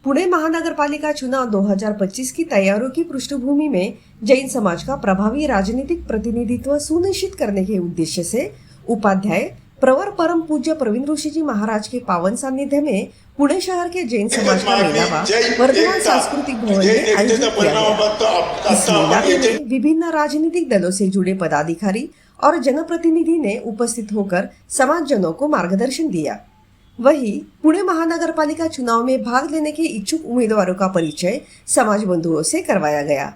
पुणे महानगरपालिका चुनाव 2025 की तैयारियों की पृष्ठभूमि में जैन समाज का प्रभावी राजनीतिक प्रतिनिधित्व सुनिश्चित करने के उद्देश्य से उपाध्याय प्रवर परम पूज्य प्रवीण ऋषि जी महाराज के पावन सानिध्य में पुणे शहर के जैन समाज का मेलावा वर्धमान सांस्कृतिक भवन में आयोजित किया गया। इस मेले में विभिन्न राजनीतिक दलों से जुड़े पदाधिकारी और जनप्रतिनिधि ने उपस्थित होकर समाजजनों को मार्गदर्शन दिया। वहीं पुणे महानगरपालिका चुनाव में भाग लेने के इच्छुक उम्मीदवारों का परिचय समाज बंधुओं से करवाया गया।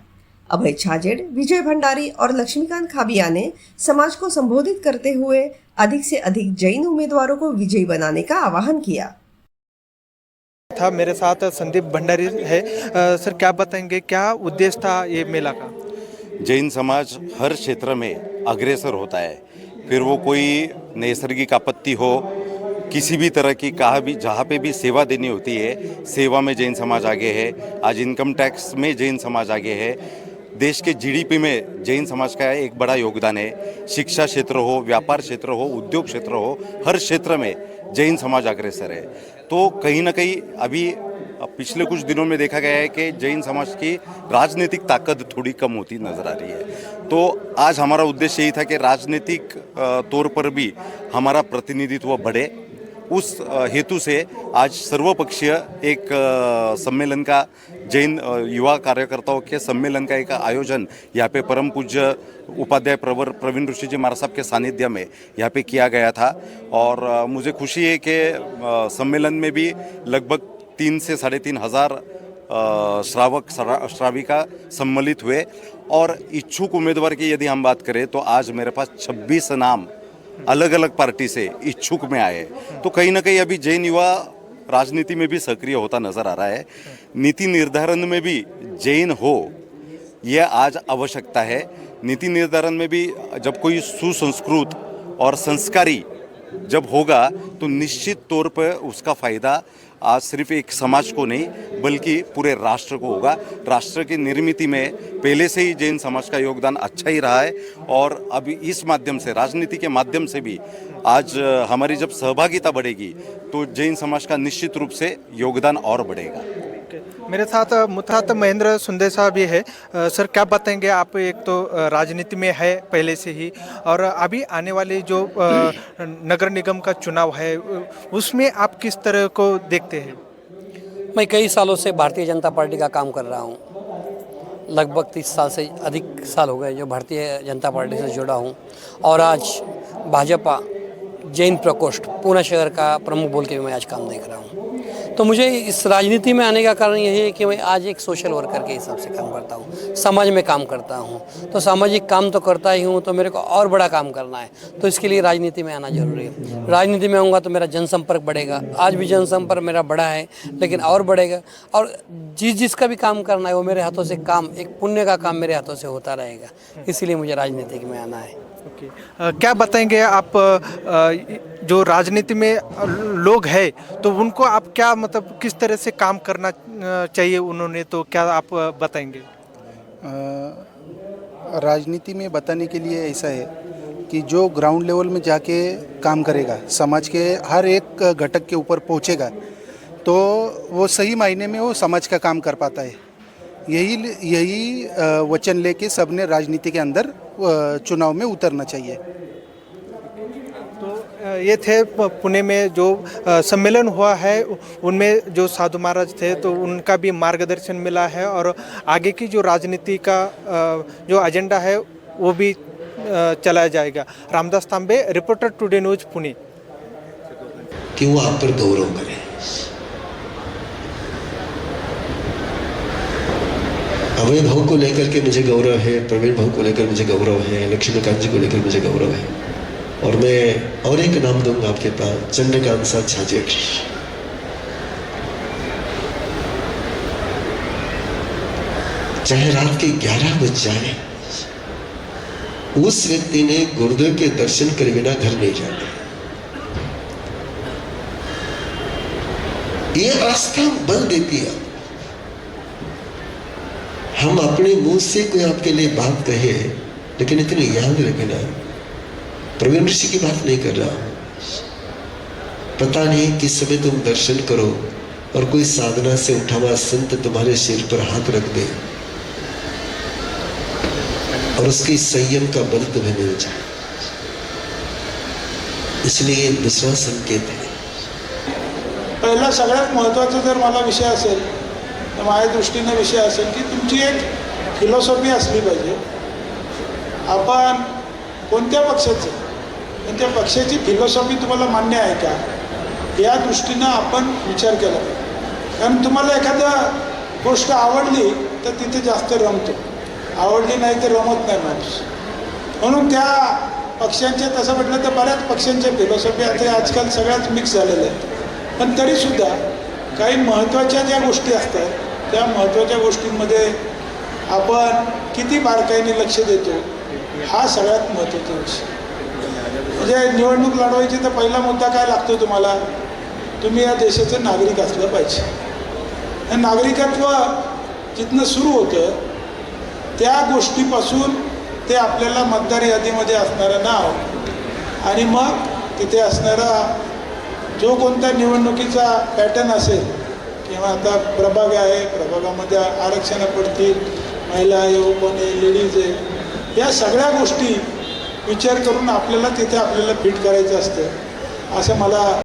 अभय छाजेड़, विजय भंडारी और लक्ष्मीकांत खाबिया ने समाज को संबोधित करते हुए अधिक से अधिक जैन उम्मीदवारों को विजयी बनाने का आह्वान किया। था मेरे साथ संदीप भंडारी है। सर क्या बताएंगे, क्या उद्देश्य था ये मेला का? जैन समाज हर क्षेत्र में अग्रसर होता है, फिर वो कोई नैसर्गिक आपत्ति हो, किसी भी तरह की कहा भी जहाँ पे भी सेवा देनी होती है, सेवा में जैन समाज आगे है। आज इनकम टैक्स में जैन समाज आगे है। देश के जीडीपी में जैन समाज का एक बड़ा योगदान है। शिक्षा क्षेत्र हो, व्यापार क्षेत्र हो, उद्योग क्षेत्र हो, हर क्षेत्र में जैन समाज अग्रसर है। तो कहीं ना कहीं अभी पिछले कुछ दिनों में देखा गया है कि जैन समाज की राजनीतिक ताकत थोड़ी कम होती नजर आ रही है। तो आज हमारा उद्देश्य यही था कि राजनीतिक तौर पर भी हमारा प्रतिनिधित्व बढ़े। उस हेतु से आज सर्वपक्षीय एक सम्मेलन का, जैन युवा कार्यकर्ताओं के सम्मेलन का एक आयोजन यहाँ पे परम पूज्य उपाध्याय प्रवर प्रवीण ऋषि जी महाराज साहब के सानिध्य में यहाँ पे किया गया था। और मुझे खुशी है कि सम्मेलन में भी लगभग 3 से 3.5 हज़ार श्रावक श्राविका सम्मिलित हुए। और इच्छुक उम्मीदवार की यदि हम बात करें तो आज मेरे पास 26 नाम अलग अलग पार्टी से इच्छुक में आए। तो कहीं ना कहीं अभी जैन युवा राजनीति में भी सक्रिय होता नजर आ रहा है। नीति निर्धारण में भी जैन हो, यह आज आवश्यकता है। नीति निर्धारण में भी जब कोई सुसंस्कृत और संस्कारी जब होगा तो निश्चित तौर पर उसका फायदा आज सिर्फ एक समाज को नहीं बल्कि पूरे राष्ट्र को होगा। राष्ट्र की निर्मिति में पहले से ही जैन समाज का योगदान अच्छा ही रहा है और अभी इस माध्यम से, राजनीति के माध्यम से भी आज हमारी जब सहभागिता बढ़ेगी तो जैन समाज का निश्चित रूप से योगदान और बढ़ेगा। मेरे साथ महेंद्र सुंदेसा भी है। सर क्या बताएंगे आप, एक तो राजनीति में है पहले से ही और अभी आने वाले जो नगर निगम का चुनाव है उसमें आप किस तरह को देखते हैं? मैं कई सालों से भारतीय जनता पार्टी का काम कर रहा हूं। लगभग 30 साल से अधिक साल हो गए जो भारतीय जनता पार्टी से जुड़ा हूं और आज भाजपा जैन प्रकोष्ठ पुणे शहर का प्रमुख बोल के मैं आज काम देख रहा हूँ। तो मुझे इस राजनीति में आने का कारण यही है कि मैं आज एक सोशल वर्कर के हिसाब से काम करता हूँ, समाज में काम करता हूँ। तो सामाजिक काम तो करता ही हूँ, तो मेरे को और बड़ा काम करना है, तो इसके लिए राजनीति में आना जरूरी है। राजनीति में आऊँगा तो मेरा जनसंपर्क बढ़ेगा। आज भी जनसंपर्क मेरा बढ़ा है लेकिन और बढ़ेगा। और जिसका भी काम करना है वो मेरे हाथों से काम, एक पुण्य का काम मेरे हाथों से होता रहेगा। इसीलिए मुझे राजनीति में आना है। क्या बताएंगे आप, जो राजनीति में लोग हैं तो उनको आप क्या, मतलब किस तरह से काम करना चाहिए उन्होंने, तो क्या आप बताएंगे? राजनीति में बताने के लिए ऐसा है कि जो ग्राउंड लेवल में जाके काम करेगा, समाज के हर एक घटक के ऊपर पहुंचेगा, तो वो सही मायने में वो समाज का काम कर पाता है। यही वचन लेके सबने राजनीति के अंदर चुनाव में उतरना चाहिए। तो ये थे पुणे में जो सम्मेलन हुआ है, उनमें जो साधु महाराज थे तो उनका भी मार्गदर्शन मिला है और आगे की जो राजनीति का जो एजेंडा है वो भी चलाया जाएगा। रामदास तांबे, रिपोर्टर टुडे न्यूज, पुणे। कि वो आप पर गौरव करें। अभय भाव को लेकर के मुझे गौरव है, प्रवीण भाव को लेकर मुझे गौरव है, लक्ष्मीकांत जी को लेकर मुझे गौरव है। और मैं और एक नाम दूंगा आपके पास, चंद्रकांत साथ छाजेड़। चाहे रात के 11 बज जाए, उस व्यक्ति ने गुरुदेव के दर्शन करे बिना घर नहीं जाना। ये आस्था बल देती है। हम अपने मुंह से कोई आपके लिए बात कहे, लेकिन इतने याद रखना, प्रवीण ऋषि की बात नहीं कर रहा। पता नहीं किस समय तुम दर्शन करो, और कोई साधना से उठा हुआ संत तुम्हारे सिर पर हाथ रख दे और उसकी संयम का बल तुम्हें मिल जाए, इसलिए ये दूसरा संकेत है. पहिला सगळ्यात महत्त्वाचा जर मला विषय असेल तर माझ्या दृष्टीने विषय असेल की तुमची एक फिलॉसॉफी असली पाहिजे. आपण कोणत्या पक्षाचे आणि त्या पक्षाची फिलॉसॉफी तुम्हाला मान्य आहे का या दृष्टीनं आपण विचार केला पाहिजे. कारण तुम्हाला एखादा गोष्ट आवडली तर तिथे जास्त रमतो, आवडली नाही तर रमत नाही माणूस. म्हणून त्या पक्षांच्या तसं म्हटलं तर बऱ्याच पक्षांच्या फिलॉसॉफी आता आजकाल सगळ्याच मिक्स झालेल्या आहेत. पण तरीसुद्धा काही महत्त्वाच्या ज्या गोष्टी असतात त्या महत्त्वाच्या गोष्टींमध्ये आपण किती बारकाईने लक्ष देतो हा सगळ्यात महत्त्वाचा विषय. म्हणजे निवडणूक लढवायची तर पहिला मुद्दा काय लागतो तुम्हाला, तुम्ही या देशाचे नागरिक असलं पाहिजे. हे नागरिकत्व जिथनं सुरू होतं त्या गोष्टीपासून ते आपल्याला मतदार यादीमध्ये असणारं नाव आणि मग तिथे असणारा जो कोणत्या निवडणुकीचा पॅटर्न असेल किंवा आता प्रभाग आहे, प्रभागामध्ये आरक्षणं पडतील, महिला आहे, ओपन आहे, लेडीज आहे, या सगळ्या गोष्टी विचार करून आपल्याला तिथे आपल्याला फिट करायचं असतं असं मला